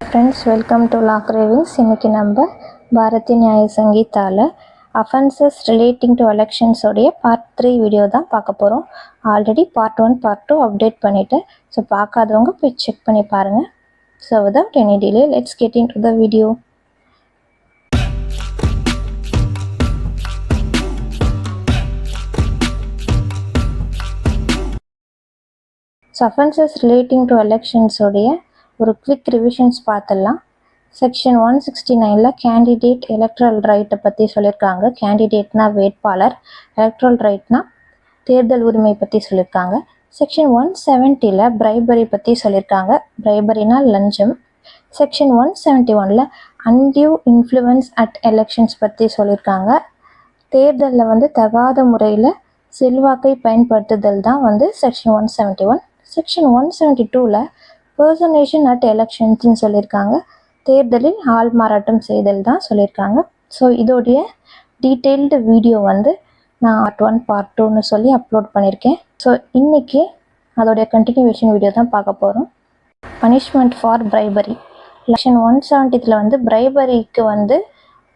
Friends, welcome to Law Cravings. இன்றைக்கி நம்ம பாரதி நியாய சங்கீதாவில் அஃபென்சஸ் ரிலேட்டிங் டு எலெக்ஷன்ஸோடைய பார்ட் 3 வீடியோ தான் பார்க்க போகிறோம். ஆல்ரெடி பார்ட் 1 பார்ட் 2 அப்டேட் பண்ணிவிட்டேன். ஸோ பார்க்காதவங்க போய் செக் பண்ணி பாருங்கள். So without any delay let's get into the video. So offences relating to எலெக்ஷன்ஸோடைய ஒரு குவிக் ரிவிஷன்ஸ் பார்த்துடலாம். செக்ஷன் 169ல் கேண்டிடேட் எலக்ட்ரல் ரைட்டை பற்றி சொல்லியிருக்காங்க. கேண்டிடேட்னா வேட்பாளர், எலக்ட்ரல் ரைட்னா தேர்தல் உரிமை பற்றி சொல்லியிருக்காங்க. செக்ஷன் 170ல் பிரைபரி பற்றி சொல்லியிருக்காங்க. பிரைபரினா லஞ்சம். செக்ஷன் 171ல் அன்டியூ இன்ஃப்ளூயன்ஸ் அட் எலெக்ஷன்ஸ் பற்றி சொல்லியிருக்காங்க. தேர்தலில் தகாத முறையில் செல்வாக்கை பயன்படுத்துதல் தான் செக்ஷன் 171. செக்ஷன் 172ல் பர்சனேஷன் அட் எலெக்ஷன்ஸ்னு சொல்லியிருக்காங்க. தேர்தலில் ஆள் மாறாட்டம் செய்தல் தான் சொல்லியிருக்காங்க. ஸோ இதோடைய டீட்டெயில்டு வீடியோ நான் பார்ட் 1 பார்ட் 2ன்னு சொல்லி அப்லோட் பண்ணியிருக்கேன். ஸோ இன்றைக்கி அதோடைய கண்டினியூவேஷன் வீடியோ தான் பார்க்க போகிறோம். Punishment for bribery. செக்ஷன் 170ல் பிரைபரிக்கு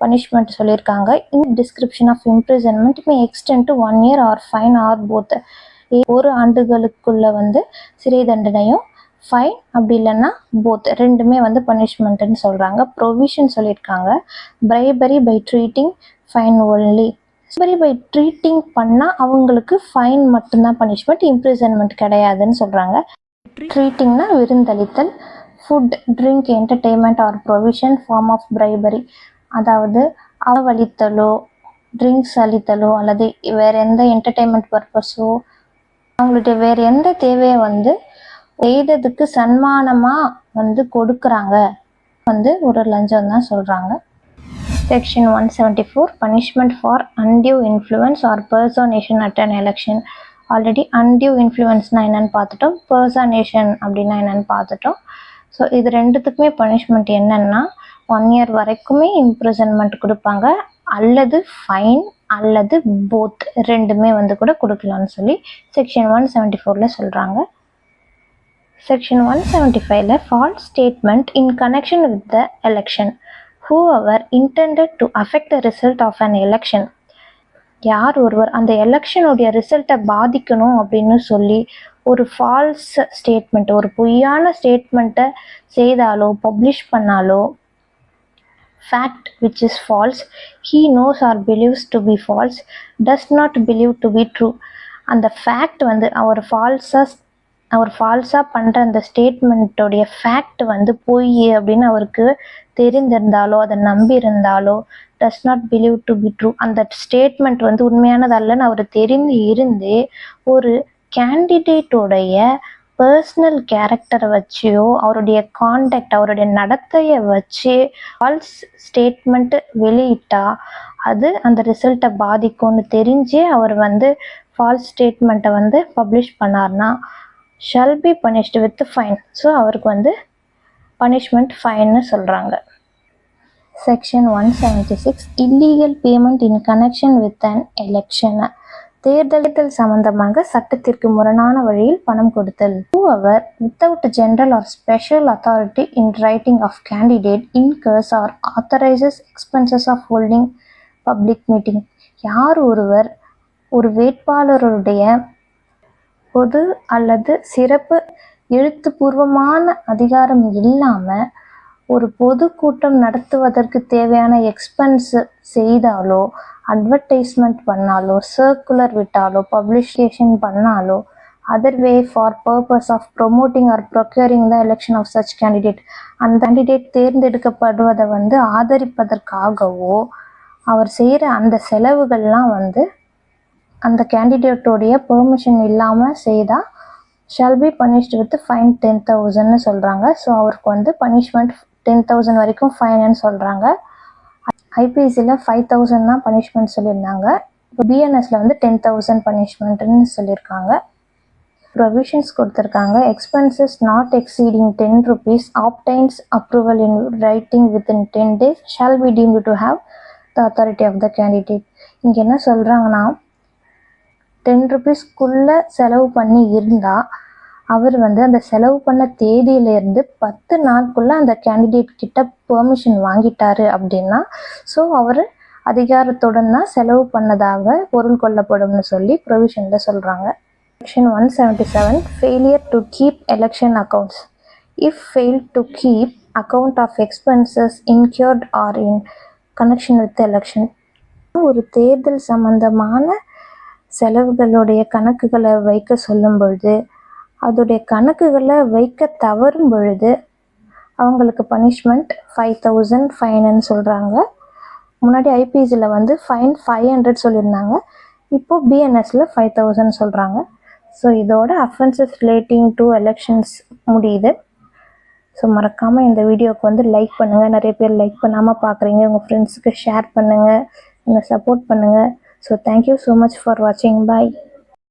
பனிஷ்மெண்ட் சொல்லியிருக்காங்க. In description of imprisonment may extend to 1 year or fine or both. 1 ஆண்டுகளுக்குள்ள சிறை தண்டனையும், ஃபைன் அப்படி இல்லைன்னா போத் ரெண்டுமே பனிஷ்மெண்ட்டுன்னு சொல்கிறாங்க. ப்ரொவிஷன் சொல்லியிருக்காங்க. Bribery by treating fine only. Bribery by treating பண்ணால் அவங்களுக்கு ஃபைன் மட்டும்தான் பனிஷ்மெண்ட், இம்ப்ரிசன்மெண்ட் கிடையாதுன்னு சொல்கிறாங்க. ட்ரீட்டிங்னா விருந்தளித்தல். Food, drink, entertainment or provision form of bribery. அதாவது அவளித்தலோ, ட்ரிங்க்ஸ் அளித்தலோ அல்லது வேறு எந்த என்டர்டெயின்மெண்ட் பர்பஸோ அவங்கள்ட்ட வேறு எந்த தேவையை செய்ததுக்கு சன்மானமாக கொடுக்குறாங்க ஒரு லஞ்சம் தான் சொல்கிறாங்க. Section 174 punishment for undue influence or personation at an election. Already undue இன்ஃப்ளூயன்ஸ்னால் என்னென்னு பார்த்துட்டோம், பர்சனேஷன் அப்படின்னா என்னென்னு பார்த்துட்டோம். ஸோ இது ரெண்டுத்துக்குமே பனிஷ்மெண்ட் என்னென்னா 1 year வரைக்குமே இம்ப்ரிசன்மெண்ட் கொடுப்பாங்க, அல்லது ஃபைன் அல்லது போத் ரெண்டுமே கூட கொடுக்கலான்னு சொல்லி செக்ஷன் 174ல் சொல்கிறாங்க. செக்ஷன் 175ல் false statement in connection with the election. whoever intended to affect the result of an election. யார் ஒருவர் அந்த எலெக்ஷனுடைய ரிசல்ட்டை பாதிக்கணும் அப்படின்னு சொல்லி ஒரு ஃபால்ஸ் ஸ்டேட்மெண்ட், ஒரு பொய்யான ஸ்டேட்மெண்ட்டை செய்தாலோ பப்ளிஷ் பண்ணாலோ, fact which is false, he knows or believes to be false, does not believe to be true. அந்த ஃபேக்ட் அவர் ஃபால்ஸாக பண்ணுற அந்த ஸ்டேட்மெண்ட்டோடைய ஃபேக்ட் பொய் அப்படின்னு அவருக்கு தெரிந்திருந்தாலோ அதை நம்பியிருந்தாலோ, does not believe to be true, அந்த ஸ்டேட்மெண்ட் உண்மையானதல்லன்னு அவர் தெரிந்து இருந்தே ஒரு கேண்டிடேட்டோடைய பர்சனல் கேரக்டரை வச்சியோ அவருடைய கான்டாக்ட், அவருடைய நடத்தையை வச்சு ஃபால்ஸ் ஸ்டேட்மெண்ட் வெளியிட்டா அது அந்த ரிசல்ட்டை பாதிக்கும்னு தெரிஞ்சே அவர் ஃபால்ஸ் ஸ்டேட்மெண்ட்டை பப்ளிஷ் பண்ணார்னா shawl be punished with fine. So அவருக்கு பனிஷ்மெண்ட் ஃபைன்னு சொல்கிறாங்க. Section 176 illegal payment in connection with an election. தேர்தல் சம்பந்தமாக சட்டத்திற்கு முரணான வழியில் பணம் கொடுத்தல். whoever without general or special authority in writing of candidate incurs or authorizes expenses of holding public meeting. யார் ஒருவர் ஒரு வேட்பாளருடைய பொது அல்லது சிறப்பு எழுத்துப்பூர்வமான அதிகாரம் இல்லாமல் ஒரு பொதுக்கூட்டம் நடத்துவதற்கு தேவையான எக்ஸ்பென்ஸ் செய்தாலோ, அட்வர்டைஸ்மெண்ட் பண்ணாலோ, சர்க்குலர் விட்டாலோ, பப்ளிகேஷன் பண்ணாலோ, otherwise for purpose of promoting or procuring the election of such candidate. அந்த கேண்டிடேட் தேர்ந்தெடுக்கப்படுவதை ஆதரிப்பதற்காகவோ அவர் செய்கிற அந்த செலவுகள்லாம் அந்த கேண்டிடேட்டோடைய பெர்மிஷன் இல்லாமல் செய்தால் shall be punished with fine 10,000ன்னு சொல்கிறாங்க. ஸோ அவருக்கு பனிஷ்மெண்ட் 10,000 வரைக்கும் ஃபைனுன்னு சொல்கிறாங்க. ஐபிசியில் 5,000 தான் பனிஷ்மெண்ட் சொல்லியிருந்தாங்க. இப்போ பிஎன்எஸில் 10,000 பனிஷ்மெண்ட்டுன்னு சொல்லியிருக்காங்க. ப்ரொவிஷன்ஸ் கொடுத்துருக்காங்க. Expenses not exceeding 10 rupees obtains approval in writing within 10 days shall be deemed to have the authority of the candidate. இங்கே என்ன சொல்கிறாங்கன்னா 10 rupeesக்குள்ளே செலவு பண்ணி இருந்தால் அவர் வந்து அந்த செலவு பண்ண தேதியிலேருந்து 10 நாளுக்குள்ள அந்த கேண்டிடேட் கிட்ட பெர்மிஷன் வாங்கிட்டாரு அப்படின்னா ஸோ அவர் அதிகாரத்துடன் தான் செலவு பண்ணதாக பொருள் கொள்ளப்படும்னு சொல்லி ப்ரொவிஷனில் சொல்கிறாங்க. Section 177 Failure to keep election accounts. If failed to keep account of expenses incurred or in connection with the election. ஒரு தேர்தல் சம்பந்தமான செலவுகளுடைய கணக்குகளை வைக்க சொல்லும் பொழுது அதோடைய கணக்குகளை வைக்க தவறும் பொழுது அவங்களுக்கு பனிஷ்மெண்ட் 5,000 ஃபைனுன்னு சொல்கிறாங்க. முன்னாடி ஐபிசியில் வந்து ஃபைன் 500 சொல்லியிருந்தாங்க, இப்போது பிஎன்எஸில் 5,000 சொல்கிறாங்க. ஸோ இதோட அஃபென்சஸ் ரிலேட்டிங் டு எலெக்ஷன்ஸ் முடியுது. ஸோ மறக்காமல் இந்த வீடியோவுக்கு வந்து லைக் பண்ணுங்கள். நிறைய பேர் லைக் பண்ணாமல் பார்க்குறீங்க. உங்கள் ஃப்ரெண்ட்ஸுக்கு ஷேர் பண்ணுங்கள், என்னை சப்போர்ட் பண்ணுங்கள். So thank you so much for வாட்சிங். பாய்.